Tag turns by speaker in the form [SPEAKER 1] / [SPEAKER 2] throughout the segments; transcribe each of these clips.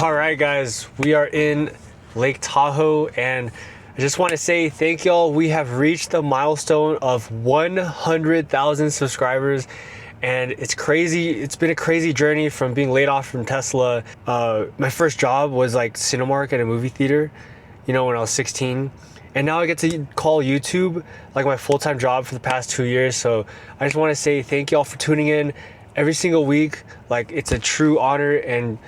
[SPEAKER 1] All right, guys, we are in Lake Tahoe, and I just want to say thank y'all. We have reached the milestone of 100,000 subscribers, and it's crazy. It's been a crazy journey from being laid off from Tesla. My first job was like Cinemark at a movie theater, when I was 16. And now I get to call YouTube like my full-time job for the past 2 years. So I just want to say thank y'all for tuning in every single week. Like, it's a true honor, and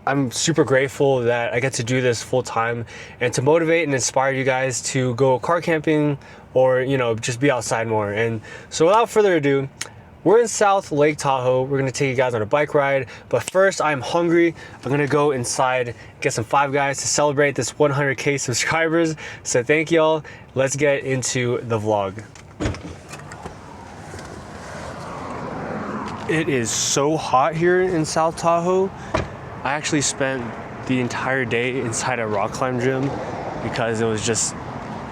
[SPEAKER 1] I'm super grateful that I get to do this full time and to motivate and inspire you guys to go car camping or, just be outside more. And so without further ado, we're in South Lake Tahoe. We're gonna take you guys on a bike ride, but first I'm hungry. I'm gonna go inside, get some Five Guys to celebrate this 100K subscribers. So thank y'all. Let's get into the vlog. It is so hot here in South Tahoe. I actually spent the entire day inside a rock climb gym because it was just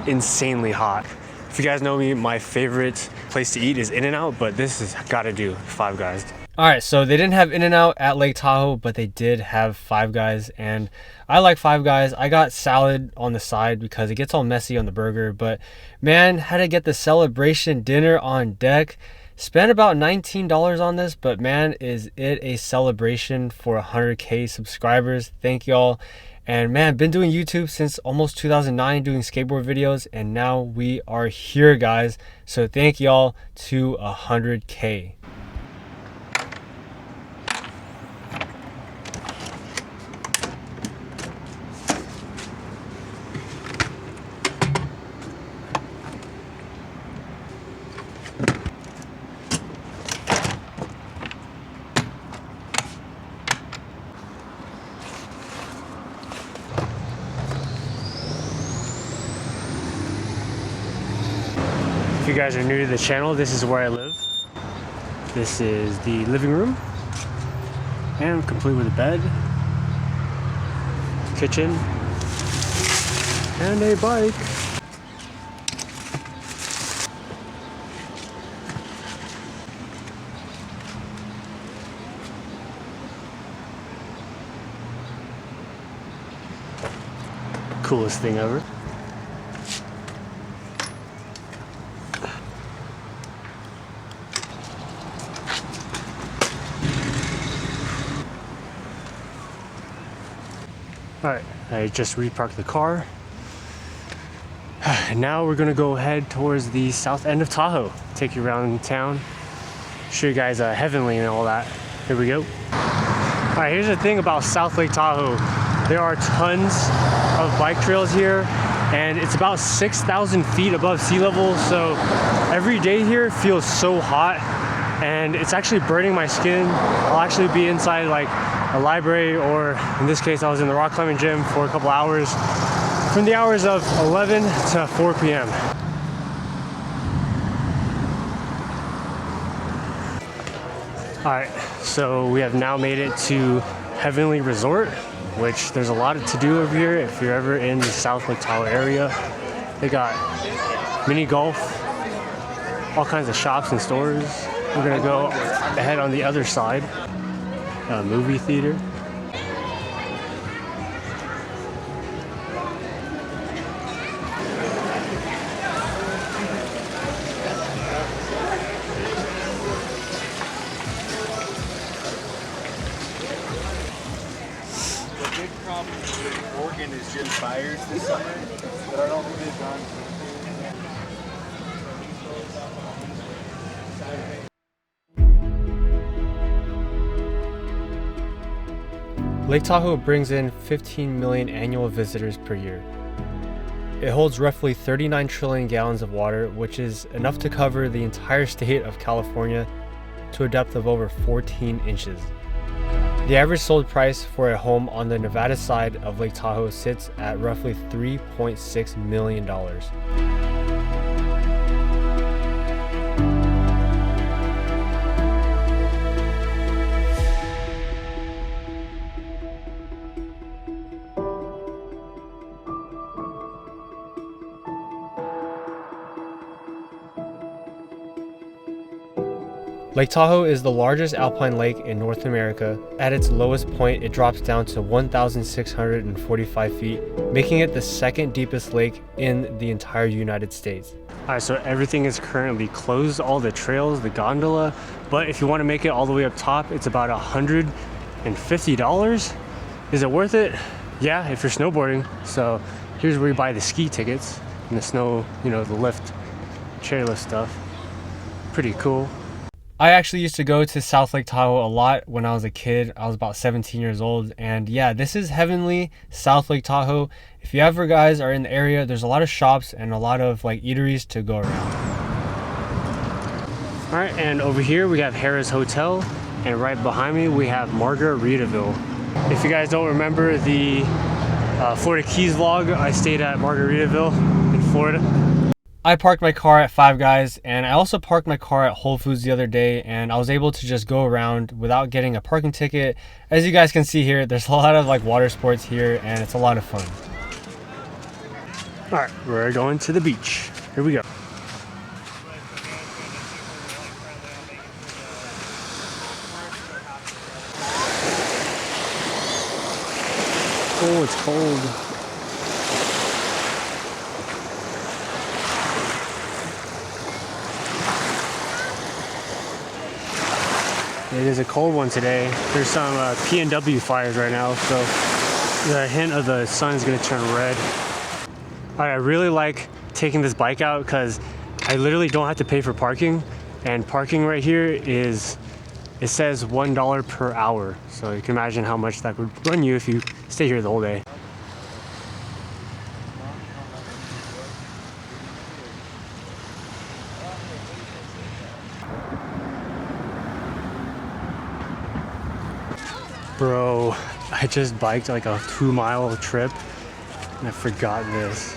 [SPEAKER 1] insanely hot. If you guys know me, my favorite place to eat is In-N-Out, but this has gotta do Five Guys. All right, so they didn't have In-N-Out at Lake Tahoe, but they did have Five Guys, and I like Five Guys. I got salad on the side because it gets all messy on the burger, but man, had to get the celebration dinner on deck. Spent about $19 on this, but man, is it a celebration for 100K subscribers. Thank y'all. And man, been doing YouTube since almost 2009, doing skateboard videos, and now we are here, guys. So thank y'all to 100K. If you guys are new to the channel, this is where I live. This is the living room, and complete with a bed, kitchen, and a bike. Coolest thing ever. Alright, I just reparked the car. Now we're gonna go head towards the south end of Tahoe. Take you around town, show you guys Heavenly and all that. Here we go. Alright, here's the thing about South Lake Tahoe. There are tons of bike trails here, and it's about 6,000 feet above sea level, so every day here feels so hot, and it's actually burning my skin. I'll actually be inside like a library, or in this case I was in the rock climbing gym for a couple hours from the hours of 11 to 4 p.m. Alright, so we have now made it to Heavenly Resort, which there's a lot to do over here if you're ever in the South Lake Tahoe area. They got mini golf, all kinds of shops and stores. We're gonna go ahead on the other side. Movie theater.
[SPEAKER 2] The big problem with Oregon is just fires this summer, but I don't think they've gone.
[SPEAKER 1] Lake Tahoe brings in 15 million annual visitors per year. It holds roughly 39 trillion gallons of water, which is enough to cover the entire state of California to a depth of over 14 inches. The average sold price for a home on the Nevada side of Lake Tahoe sits at roughly $3.6 million. Lake Tahoe is the largest alpine lake in North America. At its lowest point, it drops down to 1,645 feet, making it the second deepest lake in the entire United States. Alright, so everything is currently closed, all the trails, the gondola, but if you want to make it all the way up top, it's about $150. Is it worth it? Yeah, if you're snowboarding. So here's where you buy the ski tickets and the snow, you know, the lift, chairlift stuff. Pretty cool. I actually used to go to South Lake Tahoe a lot when I was a kid. I was about 17 years old, and yeah, this is heavenly South Lake Tahoe. If you ever guys are in the area, there's a lot of shops and a lot of like eateries to go around. All right, and over here we have Harrah's Hotel, and right behind me we have Margaritaville. If you guys don't remember the Florida Keys vlog, I stayed at Margaritaville in Florida. I parked my car at Five Guys, and I also parked my car at Whole Foods the other day, and I was able to just go around without getting a parking ticket. As you guys can see here, there's a lot of like water sports here, and it's a lot of fun. All right, we're going to the beach. Here we go. Oh, it's cold. It is a cold one today. There's some PNW fires right now, so the hint of the sun is gonna turn red. All right, I really like taking this bike out because I literally don't have to pay for parking, and parking right here is, it says $1 per hour. So you can imagine how much that would run you if you stay here the whole day. Bro, I just biked like a 2-mile trip and I forgot this.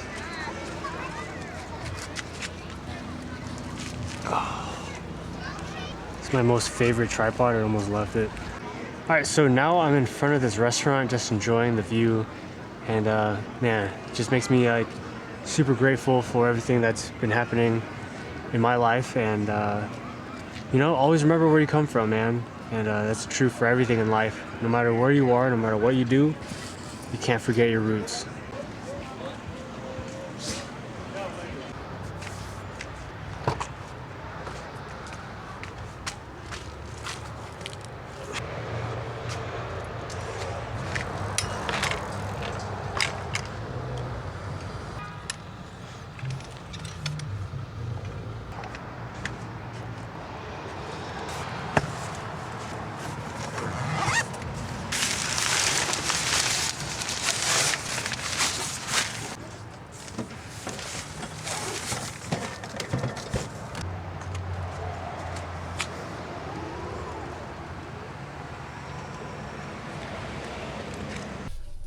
[SPEAKER 1] Oh, it's my most favorite tripod. I almost left it. All right, so now I'm in front of this restaurant just enjoying the view, and man, it just makes me like super grateful for everything that's been happening in my life. And you know, always remember where you come from, man. And that's true for everything in life. No matter where you are, no matter what you do, you can't forget your roots.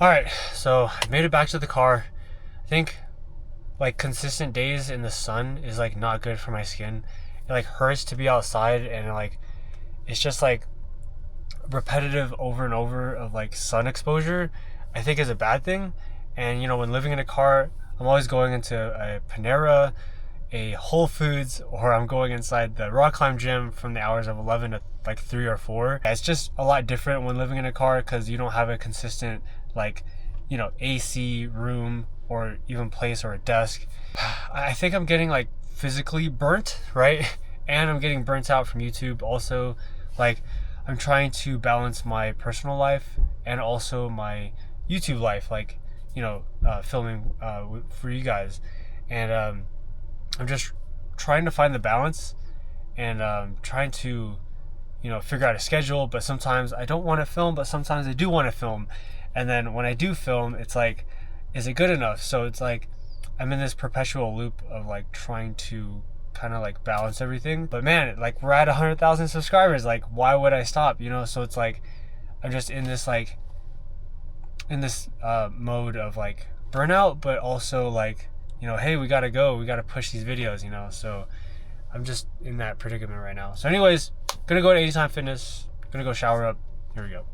[SPEAKER 1] All right, so I made it back to the car. I think like consistent days in the sun is like not good for my skin. It like hurts to be outside, and like it's just like repetitive over and over of like sun exposure, I think is a bad thing. And you know, when living in a car, I'm always going into a Panera, a Whole Foods, or I'm going inside the rock climb gym from the hours of 11 to like 3 or 4. It's just a lot different when living in a car because you don't have a consistent like, you know, AC room or even place or a desk. I think I'm getting like physically burnt, right? And I'm getting burnt out from YouTube also. Like, I'm trying to balance my personal life and also my YouTube life, like, you know, filming for you guys. And I'm just trying to find the balance, and trying to, you know, figure out a schedule. But sometimes I don't want to film, but sometimes I do want to film. And then when I do film, it's like, is it good enough? So it's like I'm in this perpetual loop of like trying to kind of like balance everything. But man, like we're at 100,000 subscribers. Like, why would I stop? You know? So it's like I'm just in this like mode of like burnout, but also like, you know, hey, we gotta go, we gotta push these videos, you know. So I'm just in that predicament right now. So anyways, gonna go to Anytime Fitness, gonna go shower up. Here we go.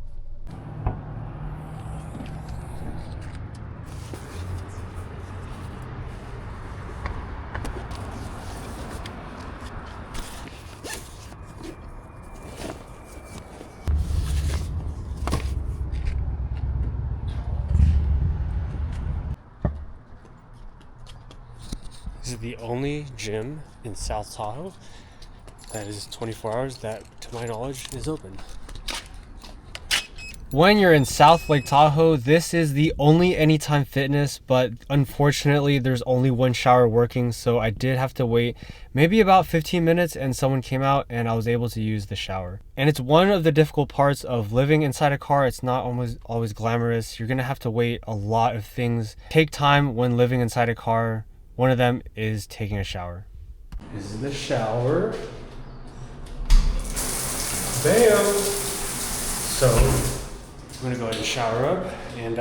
[SPEAKER 1] the only gym in South Tahoe that is 24 hours that, to my knowledge, is open. When you're in South Lake Tahoe, this is the only Anytime Fitness, but unfortunately there's only one shower working, so I did have to wait maybe about 15 minutes and someone came out and I was able to use the shower. And it's one of the difficult parts of living inside a car. It's not always glamorous. You're gonna have to wait a lot of things. Take time when living inside a car. One of them is taking a shower. This is the shower. Bam! So, I'm gonna go ahead and shower up, and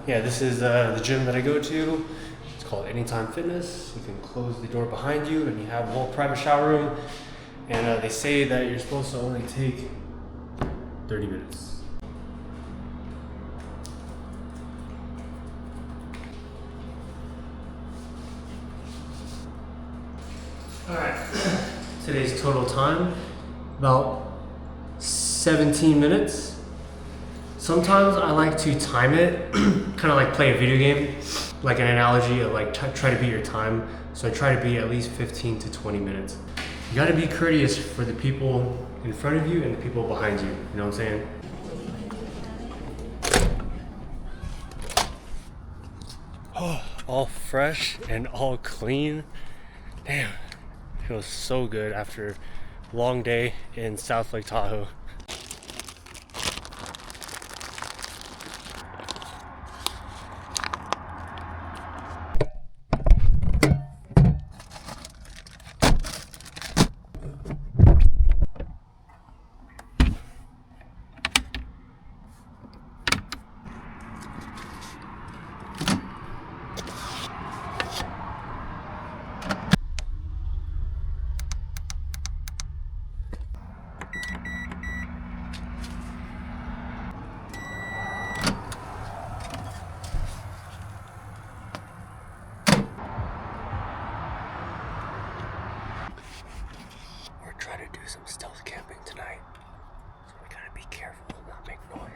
[SPEAKER 1] yeah, this is the gym that I go to. It's called Anytime Fitness. You can close the door behind you and you have a whole private shower room, and they say that you're supposed to only take 30 minutes. Alright, today's total time, about 17 minutes. Sometimes I like to time it, kind of like play a video game, like an analogy of like try to beat your time. So I try to be at least 15 to 20 minutes. You gotta be courteous for the people in front of you and the people behind you, you know what I'm saying? Oh, all fresh and all clean. Damn, feels so good after a long day in South Lake Tahoe. Try to do some stealth camping tonight, so we gotta be careful and not make noise.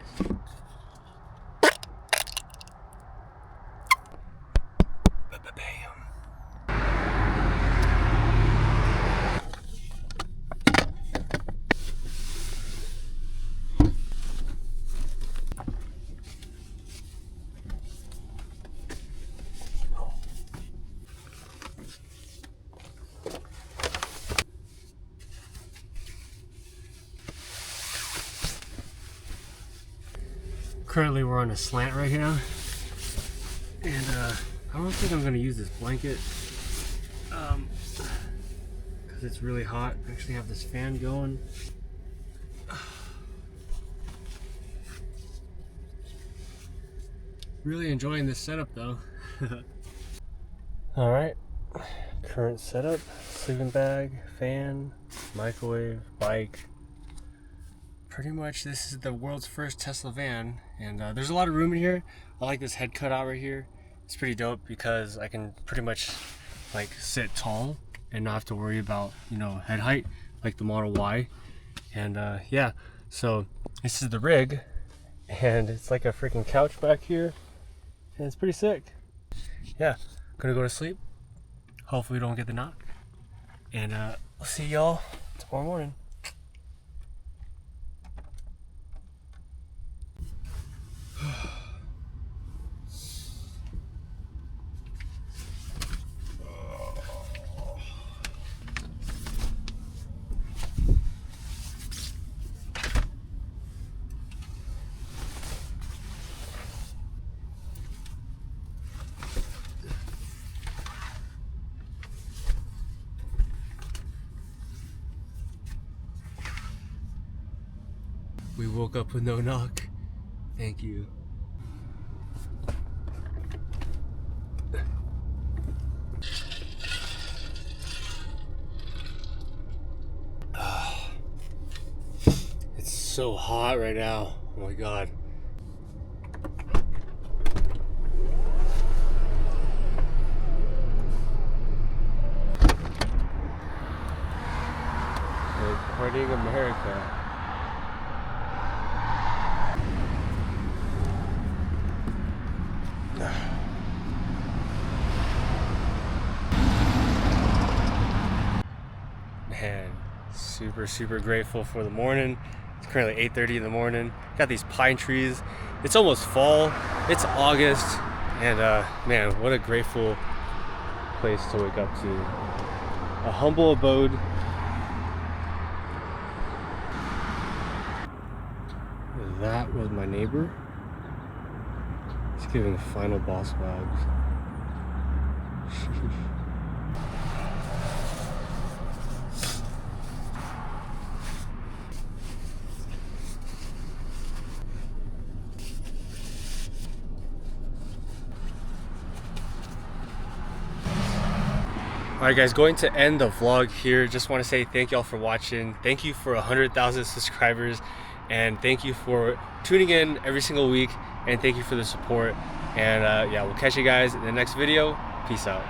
[SPEAKER 1] Bam. Currently we're on a slant right now, and I don't think I'm gonna use this blanket because it's really hot. I actually have this fan going. Really enjoying this setup though. All right, current setup: sleeping bag, fan, microwave, bike. Pretty much this is the world's first Tesla van, and there's a lot of room in here. I like this head cutout right here. It's pretty dope because I can pretty much like sit tall and not have to worry about, you know, head height like the Model Y. And yeah, so this is the rig, and it's like a freaking couch back here, and it's pretty sick. Yeah, gonna go to sleep. Hopefully we don't get the knock, and I'll see y'all tomorrow morning. We woke up with no knock. Thank you. It's so hot right now. Oh my god. Recording America. super grateful for the morning. It's currently 8:30 in the morning. Got these pine trees. It's almost fall. It's August, and man, what a grateful place to wake up to. A humble abode. That was my neighbor. He's giving final boss vibes. Alright guys, going to end the vlog here. Just want to say thank y'all for watching. Thank you for 100,000 subscribers, and thank you for tuning in every single week, and thank you for the support. And yeah, we'll catch you guys in the next video. Peace out.